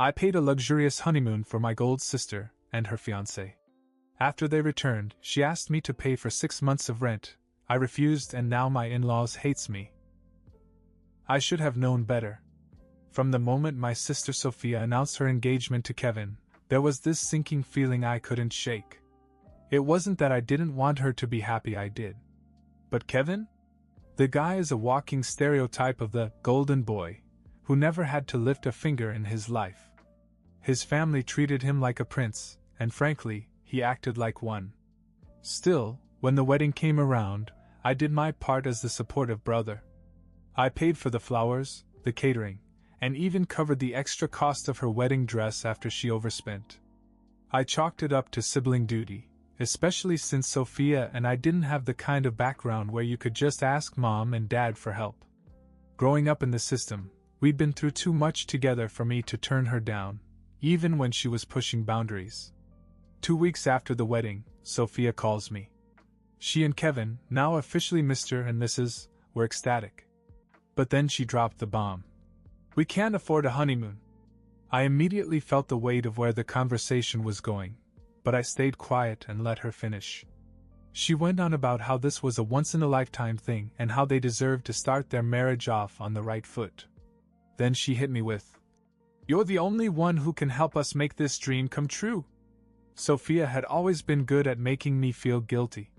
I paid a luxurious honeymoon for my gold sister and her fiancé. After they returned, she asked me to pay for 6 months of rent. I refused, and now my in-laws hates me. I should have known better. From the moment my sister Sophia announced her engagement to Kevin, there was this sinking feeling I couldn't shake. It wasn't that I didn't want her to be happy, I did. But Kevin? The guy is a walking stereotype of the golden boy, who never had to lift a finger in his life. His family treated him like a prince, and frankly, he acted like one. Still, when the wedding came around, I did my part as the supportive brother. I paid for the flowers, the catering, and even covered the extra cost of her wedding dress after she overspent. I chalked it up to sibling duty, especially since Sophia and I didn't have the kind of background where you could just ask mom and dad for help. Growing up in the system, we'd been through too much together for me to turn her down, even when she was pushing boundaries. 2 weeks after the wedding, Sophia calls me. She and Kevin, now officially Mr. and Mrs., were ecstatic. But then she dropped the bomb. We can't afford a honeymoon. I immediately felt the weight of where the conversation was going, but I stayed quiet and let her finish. She went on about how this was a once-in-a-lifetime thing and how they deserved to start their marriage off on the right foot. Then she hit me with, "You're the only one who can help us make this dream come true." Sophia had always been good at making me feel guilty.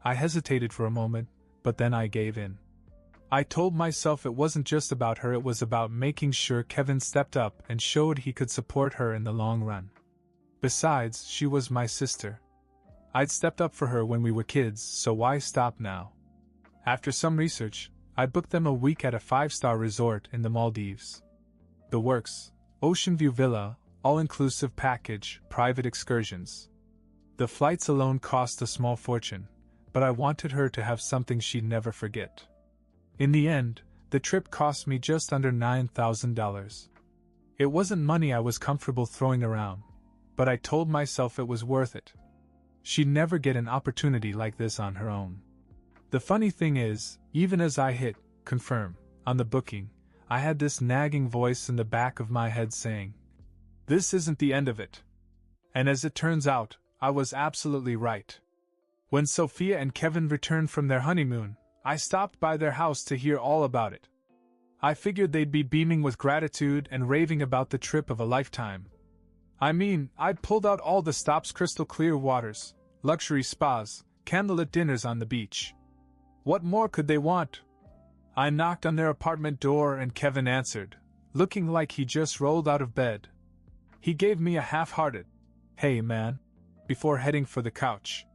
I hesitated for a moment, but then I gave in. I told myself it wasn't just about her, it was about making sure Kevin stepped up and showed he could support her in the long run. Besides, she was my sister. I'd stepped up for her when we were kids, so why stop now? After some research, I booked them a week at a 5-star resort in the Maldives. The works: ocean view villa, all-inclusive package, private excursions. The flights alone cost a small fortune, but I wanted her to have something she'd never forget. In the end, the trip cost me just under $9,000. It wasn't money I was comfortable throwing around, but I told myself it was worth it. She'd never get an opportunity like this on her own. The funny thing is, even as I hit confirm on the booking, I had this nagging voice in the back of my head saying, "This isn't the end of it." And as it turns out, I was absolutely right. When Sophia and Kevin returned from their honeymoon, I stopped by their house to hear all about it. I figured they'd be beaming with gratitude and raving about the trip of a lifetime. I mean, I'd pulled out all the stops: crystal clear waters, luxury spas, candlelit dinners on the beach. What more could they want? I knocked on their apartment door and Kevin answered, looking like he just rolled out of bed. He gave me a half-hearted, "Hey man," before heading for the couch.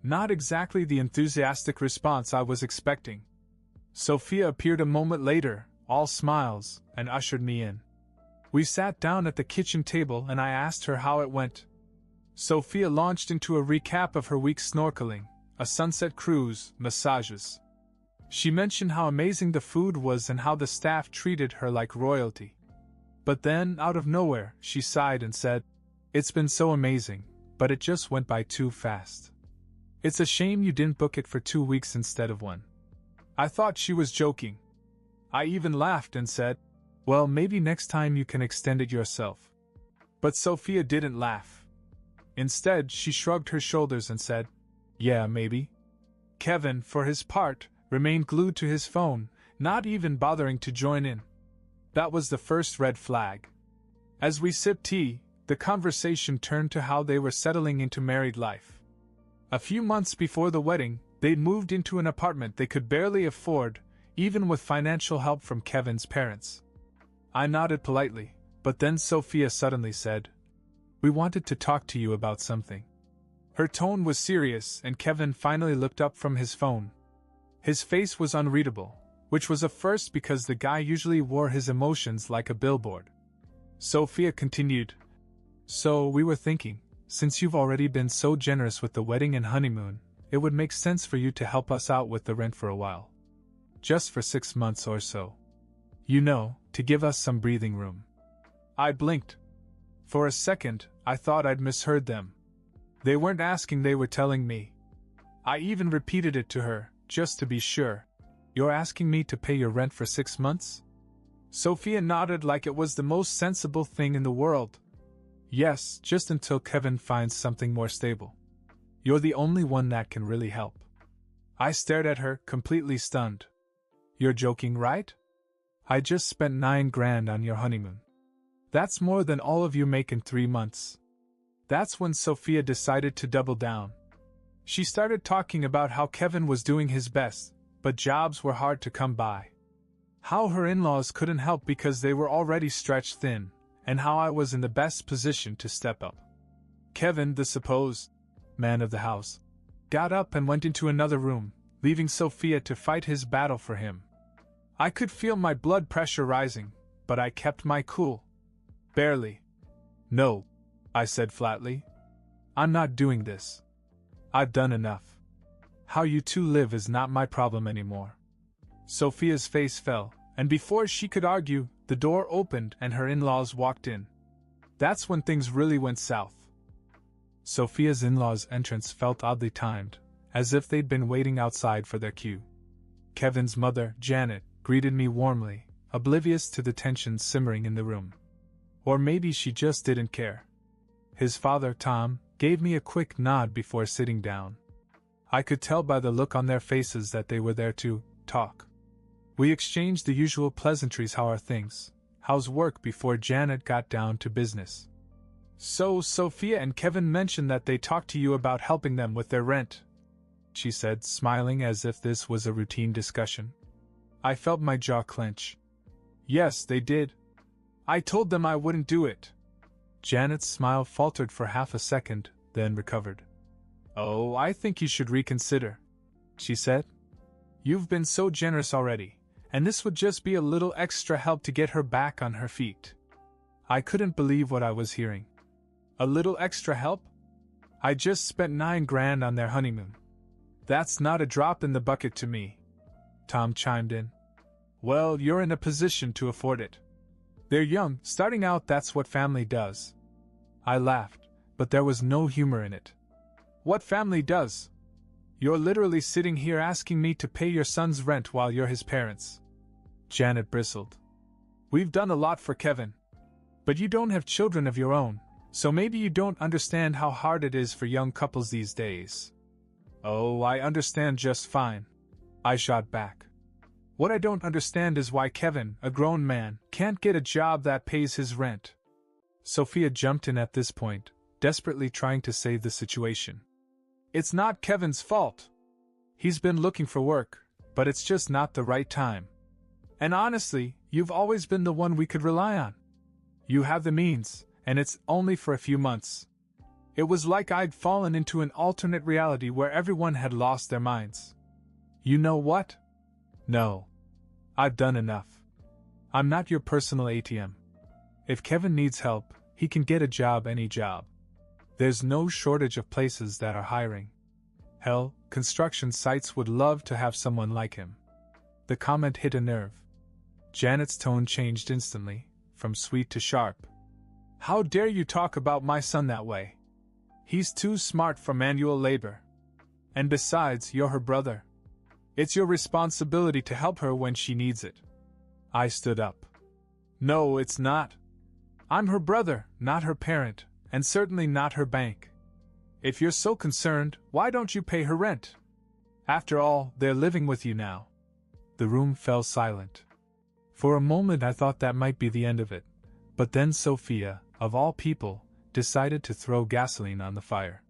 Not exactly the enthusiastic response I was expecting. Sophia appeared a moment later, all smiles, and ushered me in. We sat down at the kitchen table and I asked her how it went. Sophia launched into a recap of her week: snorkeling, a sunset cruise, massages. She mentioned how amazing the food was and how the staff treated her like royalty. But then, out of nowhere, she sighed and said, "It's been so amazing, but it just went by too fast. It's a shame you didn't book it for 2 weeks instead of 1. I thought she was joking. I even laughed and said, "Well, maybe next time you can extend it yourself." But Sophia didn't laugh. Instead, she shrugged her shoulders and said, "Yeah, maybe." Kevin, for his part, remained glued to his phone, not even bothering to join in. That was the first red flag. As we sipped tea, the conversation turned to how they were settling into married life. A few months before the wedding, they'd moved into an apartment they could barely afford, even with financial help from Kevin's parents. I nodded politely, but then Sophia suddenly said, "We wanted to talk to you about something." Her tone was serious, and Kevin finally looked up from his phone. His face was unreadable, which was a first because the guy usually wore his emotions like a billboard. Sophia continued, "So we were thinking, since you've already been so generous with the wedding and honeymoon, it would make sense for you to help us out with the rent for a while. Just for 6 months or so. You know, to give us some breathing room." I blinked. For a second, I thought I'd misheard them. They weren't asking, they were telling me. I even repeated it to her, just to be sure. "You're asking me to pay your rent for 6 months?" Sophia nodded like it was the most sensible thing in the world. Yes, just until Kevin finds something more stable. You're the only one that can really help. I stared at her, completely stunned. You're joking, right? I just spent $9,000 on your honeymoon. That's more than all of you make in 3 months. That's when Sophia decided to double down. She started talking about how Kevin was doing his best, but jobs were hard to come by. How her in-laws couldn't help because they were already stretched thin, and how I was in the best position to step up. Kevin, the supposed man of the house, got up and went into another room, leaving Sophia to fight his battle for him. I could feel my blood pressure rising, but I kept my cool. Barely. No, I said flatly. I'm not doing this. I've done enough. How you two live is not my problem anymore. Sophia's face fell, and before she could argue, the door opened and her in-laws walked in. That's when things really went south. Sophia's in-laws' entrance felt oddly timed, as if they'd been waiting outside for their cue. Kevin's mother, Janet, greeted me warmly, oblivious to the tension simmering in the room. Or maybe she just didn't care. His father, Tom, gave me a quick nod before sitting down. I could tell by the look on their faces that they were there to talk. We exchanged the usual pleasantries, how are things, how's work, before Janet got down to business. So Sophia and Kevin mentioned that they talked to you about helping them with their rent, she said, smiling as if this was a routine discussion. I felt my jaw clench. Yes, they did. I told them I wouldn't do it. Janet's smile faltered for half a second, then recovered. Oh, I think you should reconsider, she said. You've been so generous already, and this would just be a little extra help to get her back on her feet. I couldn't believe what I was hearing. A little extra help? I just spent $9,000 on their honeymoon. That's not a drop in the bucket to me, Tom chimed in. Well, you're in a position to afford it. They're young, starting out, that's what family does. I laughed, but there was no humor in it. What family does? You're literally sitting here asking me to pay your son's rent while you're his parents. Janet bristled. We've done a lot for Kevin. But you don't have children of your own, so maybe you don't understand how hard it is for young couples these days. Oh, I understand just fine, I shot back. What I don't understand is why Kevin, a grown man, can't get a job that pays his rent. Sophia jumped in at this point, desperately trying to save the situation. It's not Kevin's fault. He's been looking for work, but it's just not the right time. And honestly, you've always been the one we could rely on. You have the means, and it's only for a few months. It was like I'd fallen into an alternate reality where everyone had lost their minds. You know what? No. I've done enough. I'm not your personal ATM. If Kevin needs help, he can get a job, any job. There's no shortage of places that are hiring. Hell, construction sites would love to have someone like him. The comment hit a nerve. Janet's tone changed instantly, from sweet to sharp. How dare you talk about my son that way? He's too smart for manual labor. And besides, you're her brother. It's your responsibility to help her when she needs it. I stood up. No, it's not. I'm her brother, not her parent, and certainly not her bank. If you're so concerned, why don't you pay her rent? After all, they're living with you now. The room fell silent. For a moment I thought that might be the end of it, but then Sophia, of all people, decided to throw gasoline on the fire.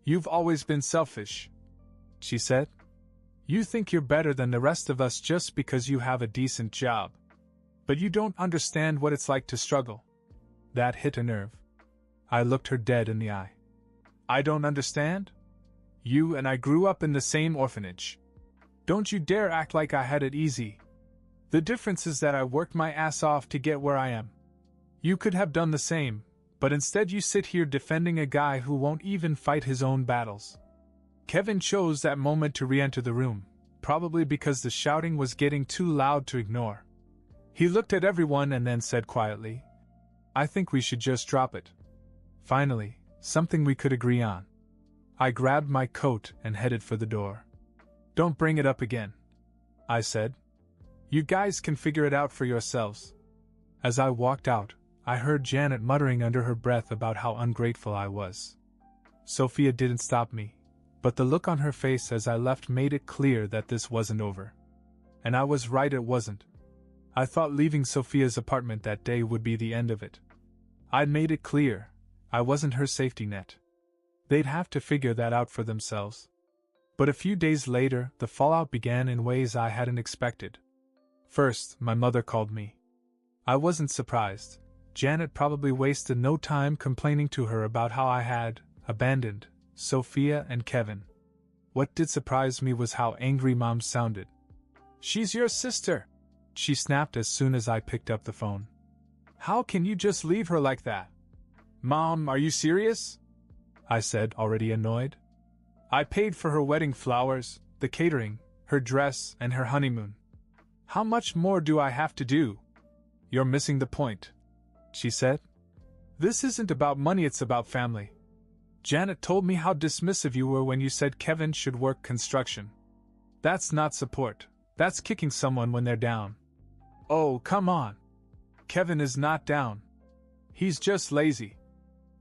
You've always been selfish, she said. You think you're better than the rest of us just because you have a decent job. But you don't understand what it's like to struggle. That hit a nerve. I looked her dead in the eye. I don't understand? You and I grew up in the same orphanage. Don't you dare act like I had it easy. The difference is that I worked my ass off to get where I am. You could have done the same, but instead you sit here defending a guy who won't even fight his own battles. Kevin chose that moment to re-enter the room, probably because the shouting was getting too loud to ignore. He looked at everyone and then said quietly, I think we should just drop it. Finally, something we could agree on. I grabbed my coat and headed for the door. Don't bring it up again, I said. You guys can figure it out for yourselves. As I walked out, I heard Janet muttering under her breath about how ungrateful I was. Sophia didn't stop me, but the look on her face as I left made it clear that this wasn't over. And I was right, it wasn't. I thought leaving Sophia's apartment that day would be the end of it. I'd made it clear, I wasn't her safety net. They'd have to figure that out for themselves. But a few days later, the fallout began in ways I hadn't expected. First, my mother called me. I wasn't surprised. Janet probably wasted no time complaining to her about how I had abandoned Sophia and Kevin. What did surprise me was how angry Mom sounded. "She's your sister," she snapped as soon as I picked up the phone. "How can you just leave her like that?" "Mom, are you serious?" I said, already annoyed. "I paid for her wedding flowers, the catering, her dress, and her honeymoon. How much more do I have to do?" "You're missing the point," she said. "This isn't about money, it's about family. Janet told me how dismissive you were when you said Kevin should work construction. That's not support, that's kicking someone when they're down." "Oh, come on. Kevin is not down. He's just lazy."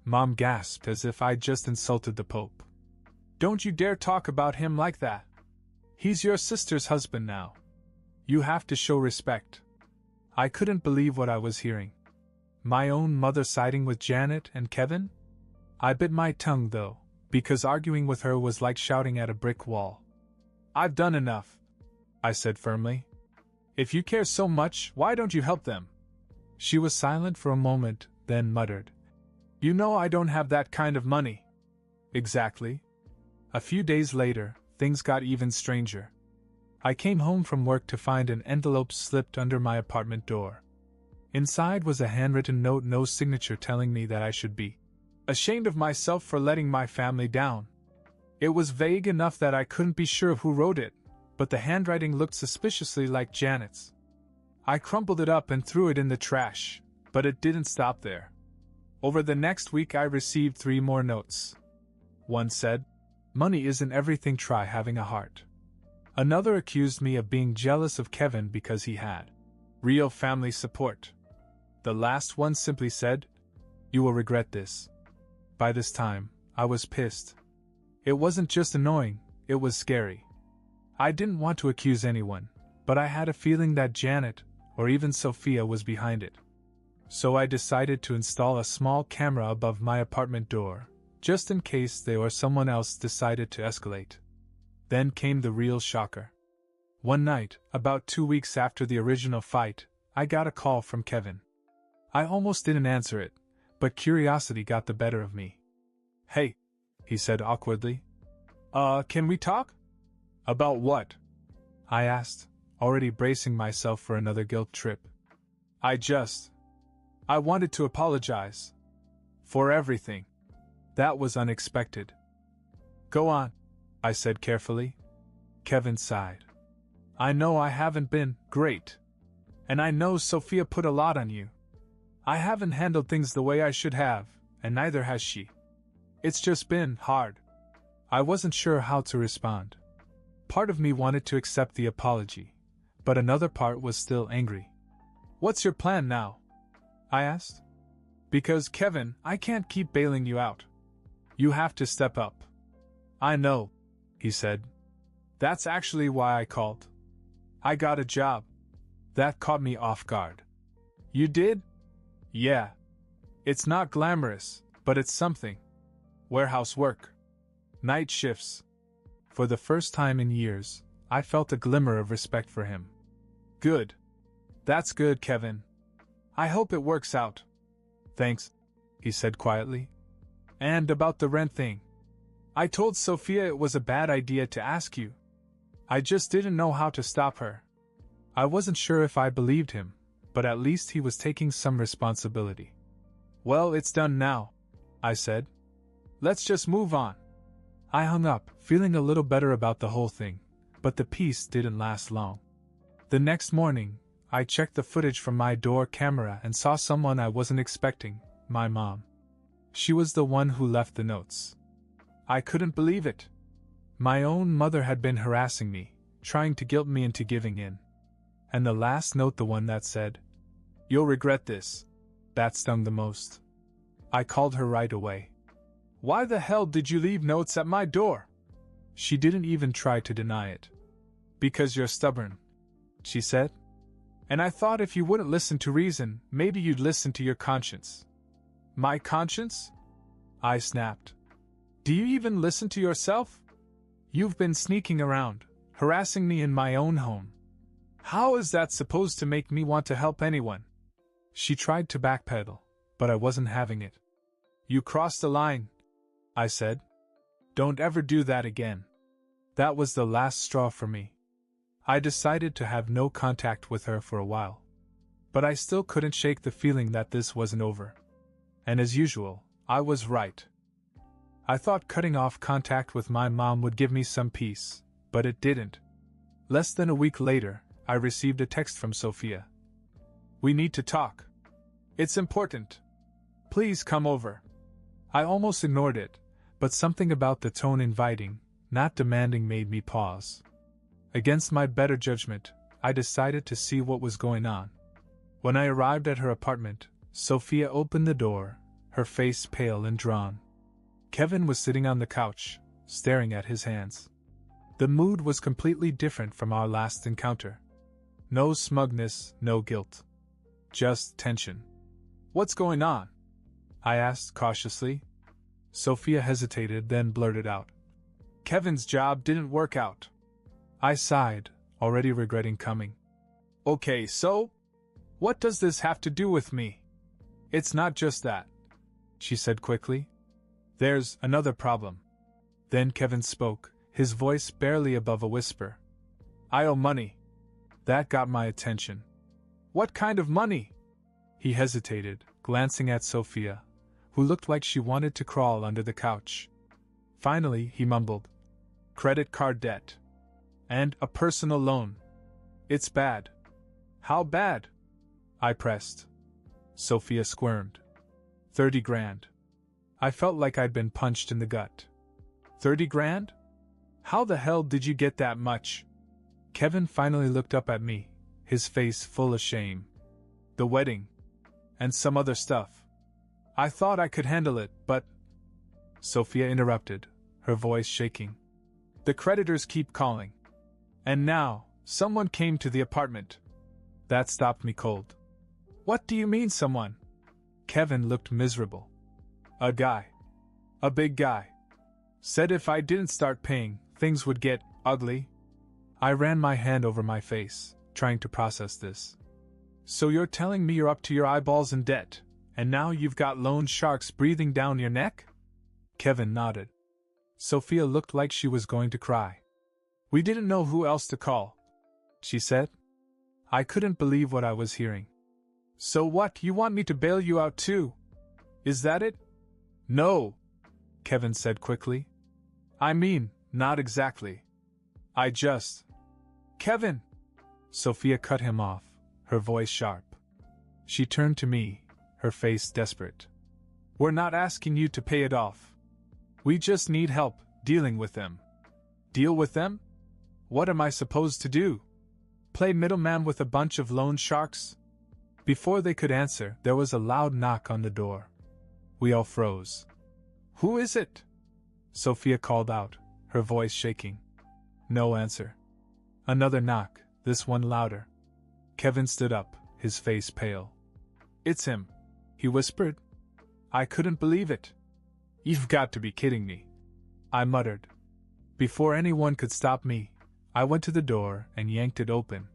Mom gasped as if I'd just insulted the Pope. "Don't you dare talk about him like that. He's your sister's husband now. You have to show respect." I couldn't believe what I was hearing. My own mother siding with Janet and Kevin? I bit my tongue though, because arguing with her was like shouting at a brick wall. "I've done enough," I said firmly. "If you care so much, why don't you help them?" She was silent for a moment, then muttered, "You know I don't have that kind of money." Exactly. A few days later, things got even stranger. I came home from work to find an envelope slipped under my apartment door. Inside was a handwritten note, no signature, telling me that I should be ashamed of myself for letting my family down. It was vague enough that I couldn't be sure of who wrote it, but the handwriting looked suspiciously like Janet's. I crumpled it up and threw it in the trash, but it didn't stop there. Over the next week I received 3 more notes. One said, "Money isn't everything, try having a heart." Another accused me of being jealous of Kevin because he had real family support. The last one simply said, "You will regret this." By this time, I was pissed. It wasn't just annoying, it was scary. I didn't want to accuse anyone, but I had a feeling that Janet, or even Sophia, was behind it. So I decided to install a small camera above my apartment door, just in case they or someone else decided to escalate. Then came the real shocker. One night, about 2 weeks after the original fight, I got a call from Kevin. I almost didn't answer it, but curiosity got the better of me. "Hey," he said awkwardly. Can we talk?" "About what?" I asked, already bracing myself for another guilt trip. I wanted to apologize. For everything. That was unexpected." "Go on," I said carefully. Kevin sighed. "I know I haven't been great. And I know Sophia put a lot on you. I haven't handled things the way I should have, and neither has she. It's just been hard." I wasn't sure how to respond. Part of me wanted to accept the apology, but another part was still angry. "What's your plan now?" I asked. "Because, Kevin, I can't keep bailing you out. You have to step up." "I know," he said. "That's actually why I called. I got a job." That caught me off guard. "You did?" "Yeah. It's not glamorous, but it's something. Warehouse work. Night shifts." For the first time in years, I felt a glimmer of respect for him. "Good. That's good, Kevin. I hope it works out." "Thanks," he said quietly. "And about the rent thing. I told Sophia it was a bad idea to ask you. I just didn't know how to stop her." I wasn't sure if I believed him, but at least he was taking some responsibility. "Well, it's done now," I said. "Let's just move on." I hung up, feeling a little better about the whole thing, but the peace didn't last long. The next morning, I checked the footage from my door camera and saw someone I wasn't expecting, my mom. She was the one who left the notes. I couldn't believe it. My own mother had been harassing me, trying to guilt me into giving in. And the last note, the one that said, "You'll regret this," that stung the most. I called her right away. "Why the hell did you leave notes at my door?" She didn't even try to deny it. "Because you're stubborn," she said. "And I thought if you wouldn't listen to reason, maybe you'd listen to your conscience." "My conscience?" I snapped. "Do you even listen to yourself? You've been sneaking around, harassing me in my own home. How is that supposed to make me want to help anyone?" She tried to backpedal, but I wasn't having it. "You crossed the line," I said. "Don't ever do that again." That was the last straw for me. I decided to have no contact with her for a while. But I still couldn't shake the feeling that this wasn't over. And as usual, I was right. I thought cutting off contact with my mom would give me some peace, but it didn't. Less than a week later, I received a text from Sophia. "We need to talk. It's important. Please come over." I almost ignored it, but something about the tone, inviting, not demanding, made me pause. Against my better judgment, I decided to see what was going on. When I arrived at her apartment, Sophia opened the door, her face pale and drawn. Kevin was sitting on the couch, staring at his hands. The mood was completely different from our last encounter. No smugness, no guilt. Just tension. "What's going on?" I asked cautiously. Sophia hesitated, then blurted out, "Kevin's job didn't work out." I sighed, already regretting coming. "Okay, so? What does this have to do with me?" "It's not just that," she said quickly. "There's another problem." Then Kevin spoke, his voice barely above a whisper. "I owe money." That got my attention. "What kind of money?" He hesitated, glancing at Sophia, who looked like she wanted to crawl under the couch. Finally, he mumbled, "Credit card debt. And a personal loan. It's bad." "How bad?" I pressed. Sophia squirmed. 30 grand. I felt like I'd been punched in the gut. 30 grand? How the hell did you get that much? Kevin finally looked up at me, his face full of shame. "The wedding. And some other stuff. I thought I could handle it, but..." Sophia interrupted, her voice shaking. "The creditors keep calling. And now, someone came to the apartment." That stopped me cold. "What do you mean, someone?" Kevin looked miserable. "A guy. A big guy. Said if I didn't start paying, things would get ugly." I ran my hand over my face, trying to process this. "So you're telling me you're up to your eyeballs in debt, and now you've got loan sharks breathing down your neck?" Kevin nodded. Sophia looked like she was going to cry. "We didn't know who else to call," she said. I couldn't believe what I was hearing. "So what, you want me to bail you out too? Is that it?" "No," Kevin said quickly. "I mean, not exactly. I just..." "Kevin!" Sophia cut him off, her voice sharp. She turned to me, her face desperate. "We're not asking you to pay it off. We just need help dealing with them." "Deal with them? What am I supposed to do? Play middleman with a bunch of loan sharks?" Before they could answer, there was a loud knock on the door. We all froze. "Who is it?" Sophia called out, her voice shaking. No answer. Another knock, this one louder. Kevin stood up, his face pale. "It's him," he whispered. I couldn't believe it. "You've got to be kidding me," I muttered. Before anyone could stop me, I went to the door and yanked it open.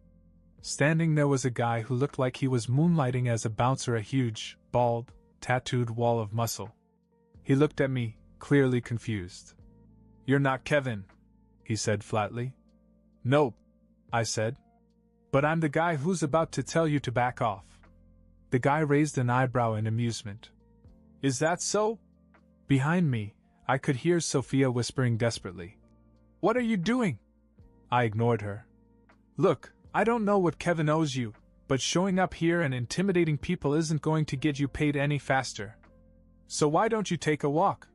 Standing there was a guy who looked like he was moonlighting as a bouncer, a huge, bald, tattooed wall of muscle. He looked at me, clearly confused. "You're not Kevin," he said flatly. "Nope," I said. "But I'm the guy who's about to tell you to back off." The guy raised an eyebrow in amusement. "Is that so?" Behind me, I could hear Sophia whispering desperately. "What are you doing?" I ignored her. "Look, I don't know what Kevin owes you, but showing up here and intimidating people isn't going to get you paid any faster. So why don't you take a walk?"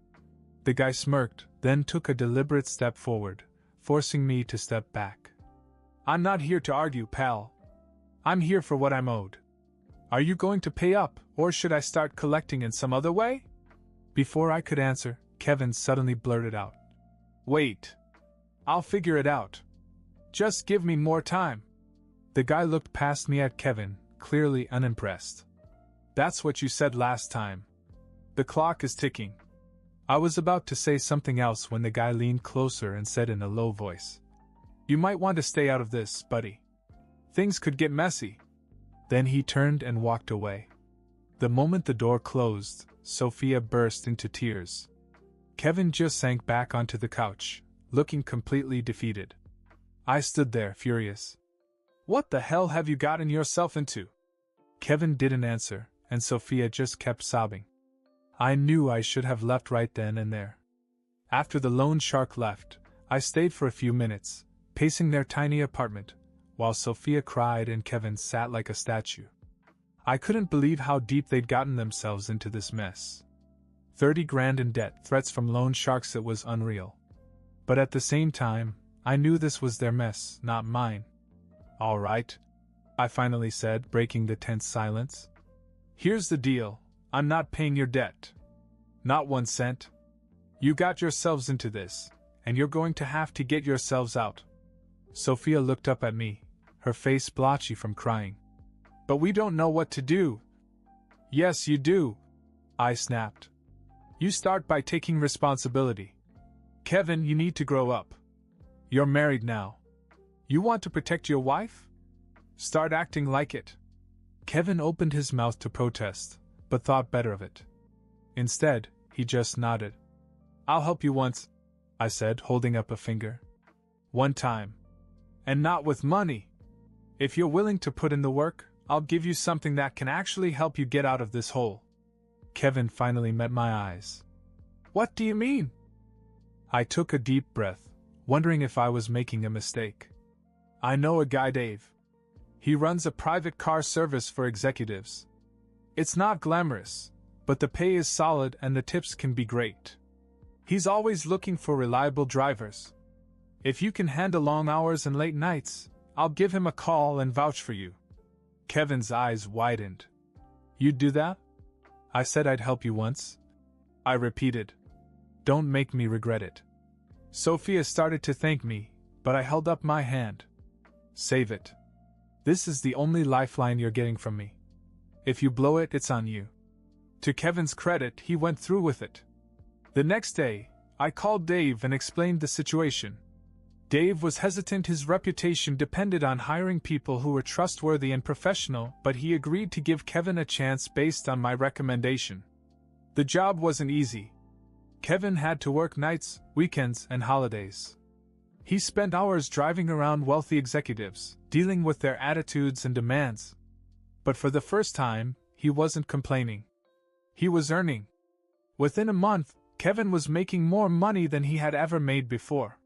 The guy smirked, then took a deliberate step forward, forcing me to step back. "I'm not here to argue, pal," I'm here for what I'm owed. Are you going to pay up, or should I start collecting in some other way? Before I could answer, Kevin suddenly blurted out. Wait. I'll figure it out. Just give me more time. The guy looked past me at Kevin, clearly unimpressed. That's what you said last time. The clock is ticking. I was about to say something else when the guy leaned closer and said in a low voice, You might want to stay out of this, buddy. Things could get messy. Then he turned and walked away. The moment the door closed, Sophia burst into tears. Kevin just sank back onto the couch, looking completely defeated. I stood there, furious. What the hell have you gotten yourself into? Kevin didn't answer, and Sophia just kept sobbing. I knew I should have left right then and there. After the loan shark left, I stayed for a few minutes, pacing their tiny apartment, while Sophia cried and Kevin sat like a statue. I couldn't believe how deep they'd gotten themselves into this mess. 30 grand in debt, threats from loan sharks, it was unreal. But at the same time, I knew this was their mess, not mine. All right, I finally said, breaking the tense silence. Here's the deal. I'm not paying your debt. Not 1 cent. You got yourselves into this, and you're going to have to get yourselves out. Sophia looked up at me, her face blotchy from crying. But we don't know what to do. Yes, you do, I snapped. You start by taking responsibility. Kevin, you need to grow up. You're married now. You want to protect your wife? Start acting like it. Kevin opened his mouth to protest, but thought better of it. Instead, he just nodded. I'll help you once, I said, holding up a finger. 1 time. And not with money. If you're willing to put in the work, I'll give you something that can actually help you get out of this hole. Kevin finally met my eyes. What do you mean? I took a deep breath, wondering if I was making a mistake. I know a guy, Dave. He runs a private car service for executives. It's not glamorous, but the pay is solid and the tips can be great. He's always looking for reliable drivers. If you can handle long hours and late nights, I'll give him a call and vouch for you. Kevin's eyes widened. You'd do that? I said I'd help you once. I repeated. Don't make me regret it. Sophia started to thank me, but I held up my hand. Save it. This is the only lifeline you're getting from me. If you blow it, it's on you. To Kevin's credit, he went through with it. The next day, I called Dave and explained the situation. Dave was hesitant. His reputation depended on hiring people who were trustworthy and professional, but he agreed to give Kevin a chance based on my recommendation. The job wasn't easy. Kevin had to work nights, weekends, and holidays. He spent hours driving around wealthy executives, dealing with their attitudes and demands. But for the first time, he wasn't complaining. He was earning. Within a month, Kevin was making more money than he had ever made before.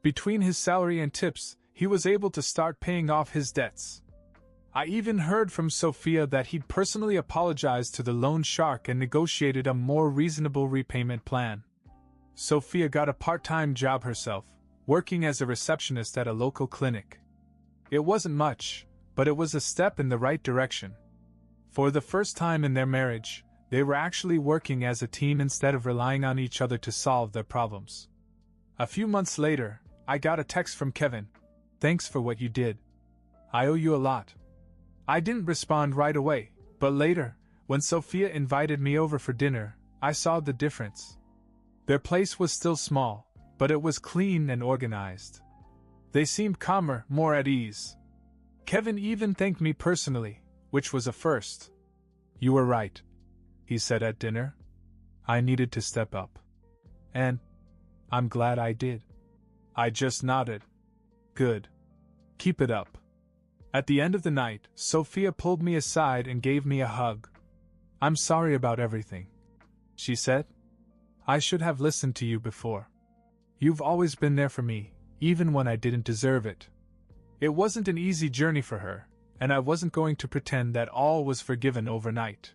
Between his salary and tips, he was able to start paying off his debts. I even heard from Sophia that he'd personally apologized to the loan shark and negotiated a more reasonable repayment plan. Sophia got a part-time job herself, working as a receptionist at a local clinic. It wasn't much, but it was a step in the right direction. For the first time in their marriage, they were actually working as a team instead of relying on each other to solve their problems. A few months later, I got a text from Kevin. Thanks for what you did. I owe you a lot. I didn't respond right away, but later, when Sophia invited me over for dinner, I saw the difference. Their place was still small, but it was clean and organized. They seemed calmer, more at ease. Kevin even thanked me personally, which was a first. You were right, he said at dinner. I needed to step up. And I'm glad I did. I just nodded. Good. Keep it up. At the end of the night, Sophia pulled me aside and gave me a hug. I'm sorry about everything, she said. I should have listened to you before. You've always been there for me, even when I didn't deserve it. It wasn't an easy journey for her, and I wasn't going to pretend that all was forgiven overnight.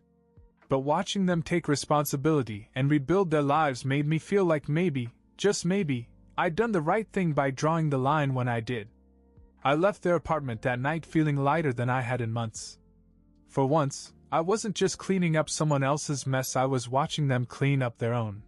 But watching them take responsibility and rebuild their lives made me feel like maybe, just maybe, I'd done the right thing by drawing the line when I did. I left their apartment that night feeling lighter than I had in months. For once, I wasn't just cleaning up someone else's mess, I was watching them clean up their own.